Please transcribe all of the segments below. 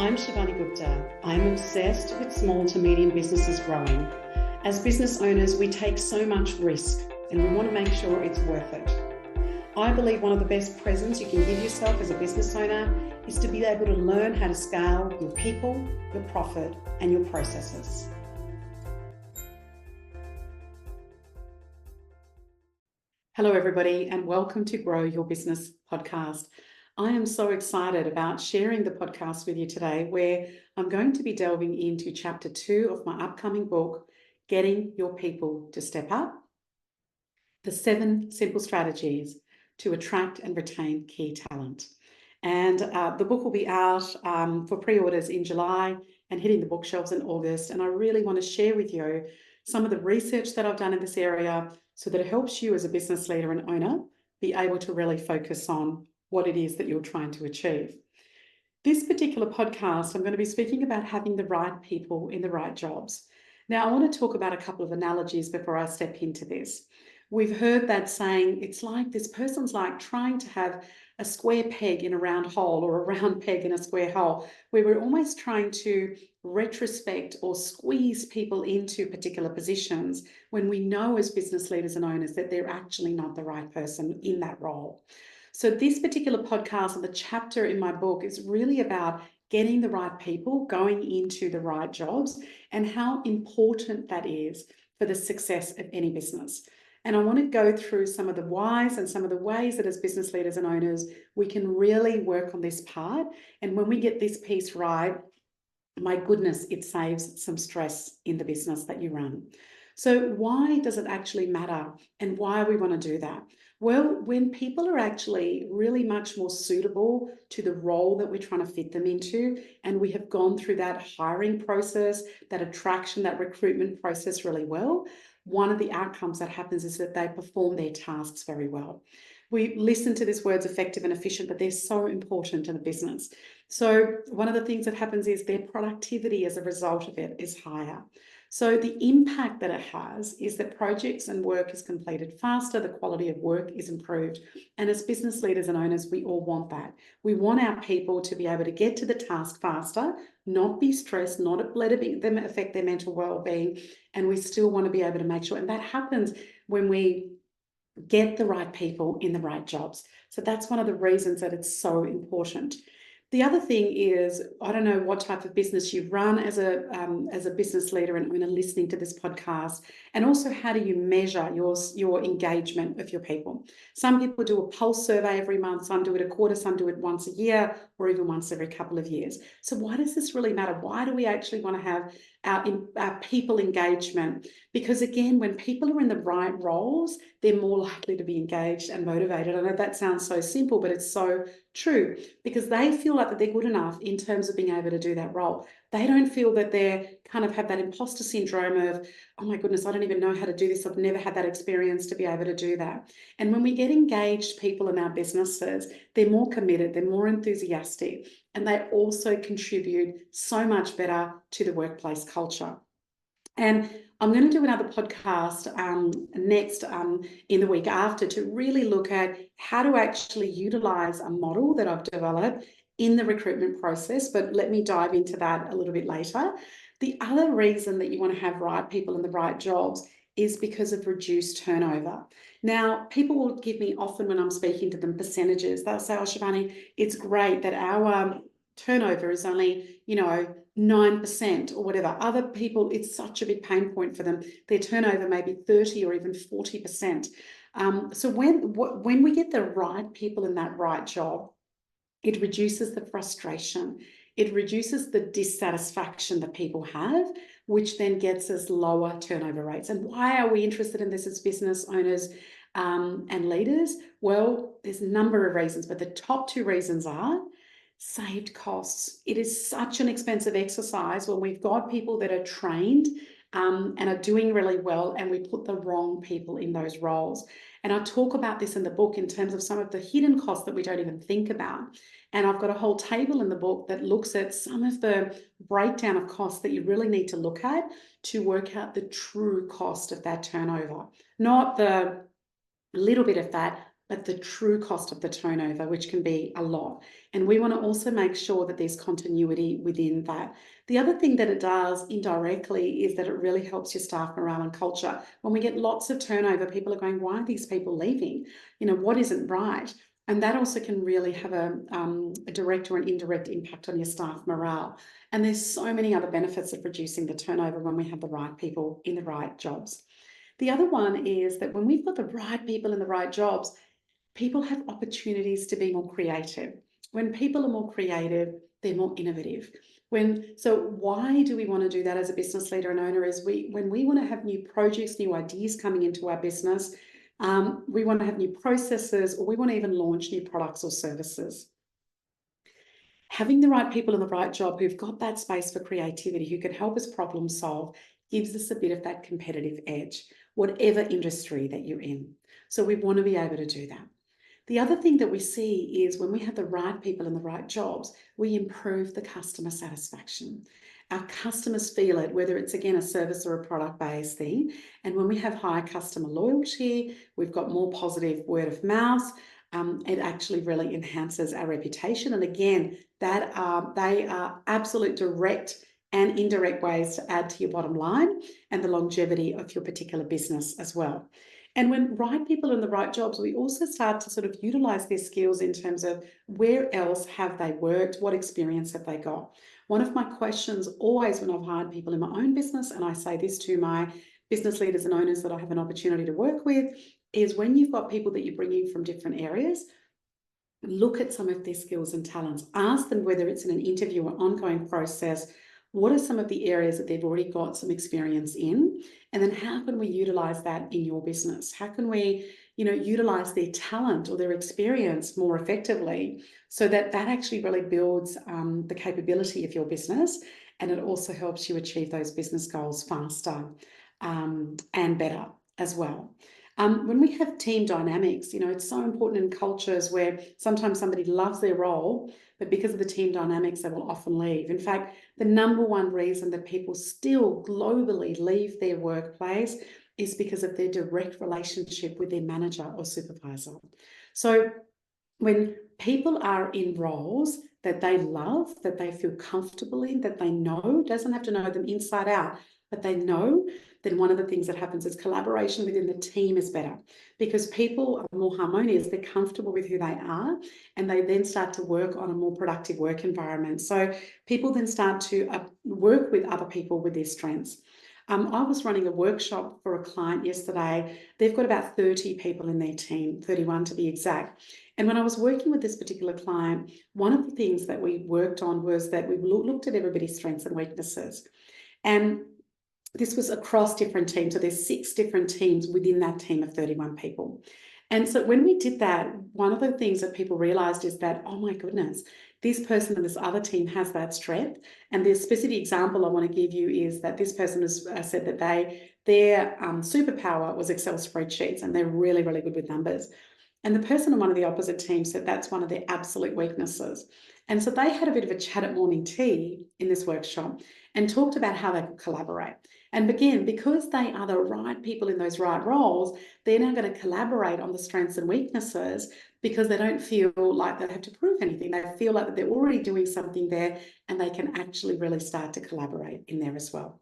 I'm Shivani Gupta. I'm obsessed with small to medium businesses growing. As business owners, we take so much risk and we want to make sure it's worth it. I believe one of the best presents you can give yourself as a business owner is to be able to learn how to scale your people, your profit, and your processes. Hello, everybody, and welcome to Grow Your Business podcast. I am so excited about sharing the podcast with you today, where I'm going to be delving into chapter 2 of my upcoming book, Getting Your People to Step Up, the 7 simple strategies to attract and retain key talent. And the book will be out for pre-orders in July and hitting the bookshelves in August. And I really want to share with you some of the research that I've done in this area so that it helps you as a business leader and owner be able to really focus on what it is that you're trying to achieve. This particular podcast, I'm going to be speaking about having the right people in the right jobs. Now, I want to talk about a couple of analogies before I step into this. We've heard that saying, it's like this person's like trying to have a square peg in a round hole or a round peg in a square hole, where we're almost trying to retrospect or squeeze people into particular positions when we know as business leaders and owners that they're actually not the right person in that role. So this particular podcast and the chapter in my book is really about getting the right people going into the right jobs and how important that is for the success of any business. And I want to go through some of the whys and some of the ways that as business leaders and owners, we can really work on this part. And when we get this piece right, my goodness, it saves some stress in the business that you run. So why does it actually matter and why we want to do that? Well, when people are actually really much more suitable to the role that we're trying to fit them into, and we have gone through that hiring process, that attraction, that recruitment process really well, one of the outcomes that happens is that they perform their tasks very well. We listen to these words effective and efficient, but they're so important in the business. So one of the things that happens is their productivity as a result of it is higher. So the impact that it has is that projects and work is completed faster, the quality of work is improved. And as business leaders and owners, we all want that. We want our people to be able to get to the task faster, not be stressed, not let them affect their mental well-being. And we still want to be able to make sure, and that happens when we get the right people in the right jobs. So that's one of the reasons that it's so important. The other thing is, I don't know what type of business you run as a business leader and owner listening to this podcast, and also how do you measure your engagement of your people? Some people do a pulse survey every month, some do it a quarter, some do it once a year, or even once every couple of years. So why does this really matter? Why do we actually want to have our people engagement? Because again, when people are in the right roles, they're more likely to be engaged and motivated. I know that sounds so simple, but it's so true, because they feel like that they're good enough in terms of being able to do that role. They don't feel that they're kind of have that imposter syndrome of, oh my goodness, I don't even know how to do this. I've never had that experience to be able to do that. And when we get engaged people in our businesses, they're more committed, they're more enthusiastic, and they also contribute so much better to the workplace culture. And I'm going to do another podcast next in the week after to really look at how to actually utilize a model that I've developed in the recruitment process, but let me dive into that a little bit later. The other reason that you want to have right people in the right jobs is because of reduced turnover. Now, people will give me often when I'm speaking to them percentages. They'll say, oh, Shivani, it's great that our turnover is only, 9% or whatever. Other people, it's such a big pain point for them. Their turnover may be 30 or even 40%. So when we get the right people in that right job, it reduces the frustration. It reduces the dissatisfaction that people have, which then gets us lower turnover rates. And why are we interested in this as business owners and leaders? Well, there's a number of reasons, but the top 2 reasons are saved costs. It is such an expensive exercise when we've got people that are trained and are doing really well, and we put the wrong people in those roles. And I talk about this in the book in terms of some of the hidden costs that we don't even think about. And I've got a whole table in the book that looks at some of the breakdown of costs that you really need to look at to work out the true cost of that turnover, not the little bit of that, but the true cost of the turnover, which can be a lot. And we want to also make sure that there's continuity within that. The other thing that it does indirectly is that it really helps your staff morale and culture. When we get lots of turnover, people are going, why are these people leaving? What isn't right? And that also can really have a direct or an indirect impact on your staff morale. And there's so many other benefits of reducing the turnover when we have the right people in the right jobs. The other one is that when we've got the right people in the right jobs, people have opportunities to be more creative. When people are more creative, they're more innovative. So why do we want to do that as a business leader and owner is when we want to have new projects, new ideas coming into our business, we want to have new processes, or we want to even launch new products or services. Having the right people in the right job who've got that space for creativity, who can help us problem solve, gives us a bit of that competitive edge, whatever industry that you're in. So we want to be able to do that. The other thing that we see is when we have the right people in the right jobs, we improve the customer satisfaction. Our customers feel it, whether it's, again, a service or a product-based thing. And when we have high customer loyalty, we've got more positive word of mouth. It actually really enhances our reputation. And again, they are absolute direct and indirect ways to add to your bottom line and the longevity of your particular business as well. And when right people in the right jobs, we also start to sort of utilize their skills in terms of where else have they worked, what experience have they got. One of my questions always when I've hired people in my own business, and I say this to my business leaders and owners that I have an opportunity to work with, is when you've got people that you're bringing from different areas, look at some of their skills and talents. Ask them whether it's in an interview or ongoing process, what are some of the areas that they've already got some experience in? And then how can we utilize that in your business? How can we, utilize their talent or their experience more effectively so that actually really builds the capability of your business, and it also helps you achieve those business goals faster and better as well. When we have team dynamics, it's so important in cultures where sometimes somebody loves their role, but because of the team dynamics, they will often leave. In fact, the number one reason that people still globally leave their workplace is because of their direct relationship with their manager or supervisor. So when people are in roles that they love, that they feel comfortable in, that they know, doesn't have to know them inside out, but they know, then one of the things that happens is collaboration within the team is better because people are more harmonious, they're comfortable with who they are, and they then start to work on a more productive work environment. So people then start to work with other people with their strengths. I was running a workshop for a client yesterday. They've got about 30 people in their team, 31 to be exact. And when I was working with this particular client, one of the things that we worked on was that we looked at everybody's strengths and weaknesses. And this was across different teams. So there's 6 different teams within that team of 31 people. And so when we did that, one of the things that people realized is that, oh my goodness, this person in this other team has that strength. And the specific example I want to give you is that this person has said that their superpower was Excel spreadsheets, and they're really, really good with numbers. And the person on one of the opposite teams said that's one of their absolute weaknesses. And so they had a bit of a chat at morning tea in this workshop and talked about how they could collaborate. And again, because they are the right people in those right roles, they're now going to collaborate on the strengths and weaknesses because they don't feel like they have to prove anything. They feel like that they're already doing something there and they can actually really start to collaborate in there as well.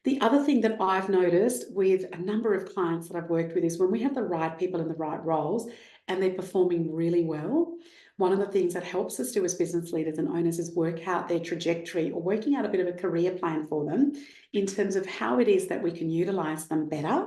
The other thing that I've noticed with a number of clients that I've worked with is when we have the right people in the right roles and they're performing really well, one of the things that helps us do as business leaders and owners is work out their trajectory or working out a bit of a career plan for them in terms of how it is that we can utilize them better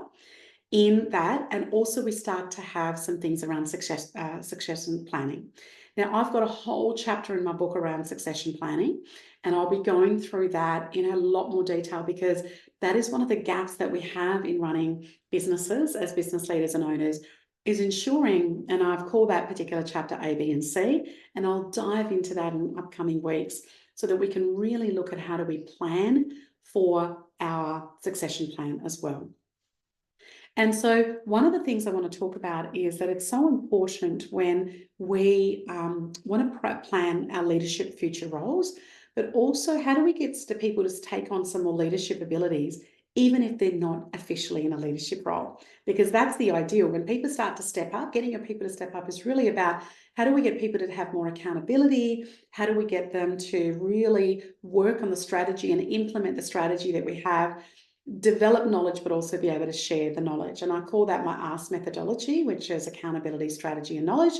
in that. And also we start to have some things around succession planning. Now, I've got a whole chapter in my book around succession planning, and I'll be going through that in a lot more detail because that is one of the gaps that we have in running businesses as business leaders and owners, is ensuring, and I've called that particular chapter A, B, and C, and I'll dive into that in upcoming weeks so that we can really look at how do we plan for our succession plan as well. And so one of the things I want to talk about is that it's so important when we want to plan our leadership future roles, but also how do we get the people to take on some more leadership abilities even if they're not officially in a leadership role, because that's the ideal. When people start to step up, getting your people to step up is really about how do we get people to have more accountability? How do we get them to really work on the strategy and implement the strategy that we have, develop knowledge, but also be able to share the knowledge. And I call that my ASK methodology, which is accountability, strategy, and knowledge.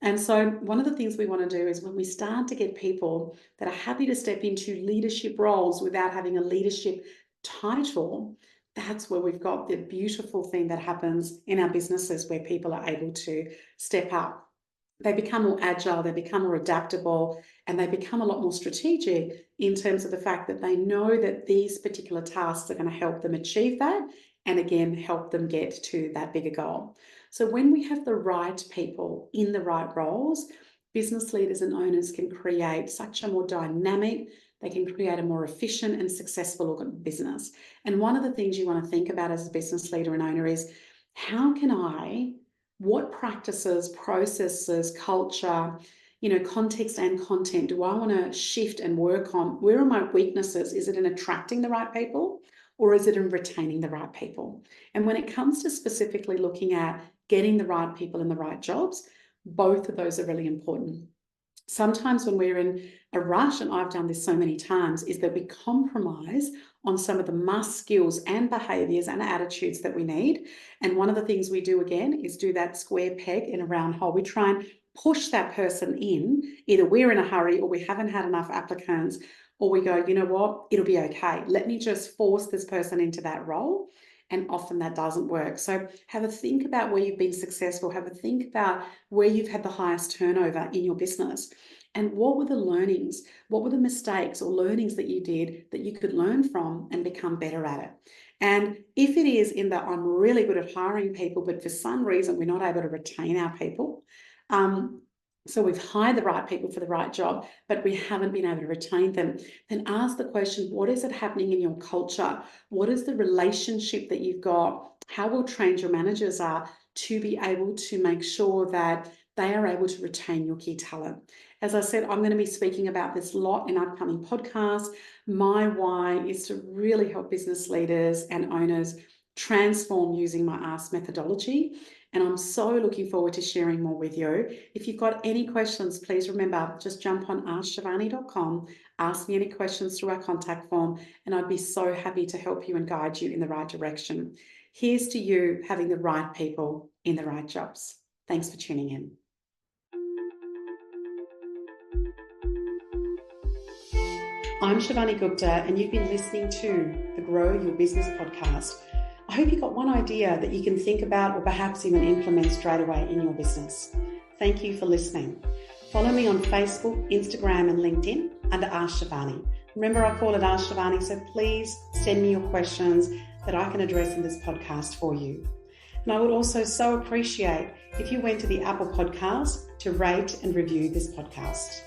And so one of the things we want to do is when we start to get people that are happy to step into leadership roles without having a leadership title, that's where we've got the beautiful thing that happens in our businesses where people are able to step up. They become more agile, they become more adaptable, and they become a lot more strategic in terms of the fact that they know that these particular tasks are going to help them achieve that, and again, help them get to that bigger goal. So when we have the right people in the right roles, business leaders and owners can create such a more dynamic, they can create a more efficient and successful business. And one of the things you want to think about as a business leader and owner is, what practices, processes, culture, context and content do I want to shift and work on? Where are my weaknesses? Is it in attracting the right people, or is it in retaining the right people? And when it comes to specifically looking at getting the right people in the right jobs, both of those are really important. Sometimes when we're in a rush, and I've done this so many times, is that we compromise on some of the must skills and behaviors and attitudes that we need. And one of the things we do again is do that square peg in a round hole. We try and push that person in. Either we're in a hurry or we haven't had enough applicants, or we go, you know what, it'll be okay. Let me just force this person into that role. And often that doesn't work. So have a think about where you've been successful. Have a think about where you've had the highest turnover in your business. And what were the learnings? What were the mistakes or learnings that you did that you could learn from and become better at it? And if it is in that I'm really good at hiring people, but for some reason we're not able to retain our people, so we've hired the right people for the right job, but we haven't been able to retain them, then ask the question, what is it happening in your culture? What is the relationship that you've got? How well trained your managers are to be able to make sure that they are able to retain your key talent? As I said, I'm going to be speaking about this a lot in upcoming podcasts. My why is to really help business leaders and owners transform using my ASK methodology. And I'm so looking forward to sharing more with you. If you've got any questions, please remember, just jump on askshivani.com, ask me any questions through our contact form, and I'd be so happy to help you and guide you in the right direction. Here's to you having the right people in the right jobs. Thanks for tuning in. I'm Shivani Gupta, and you've been listening to the Grow Your Business podcast. I hope you got one idea that you can think about or perhaps even implement straight away in your business. Thank you for listening. Follow me on Facebook, Instagram, and LinkedIn under Ask Shivani. Remember, I call it Ask Shivani, so please send me your questions that I can address in this podcast for you. And I would also so appreciate if you went to the Apple Podcast to rate and review this podcast.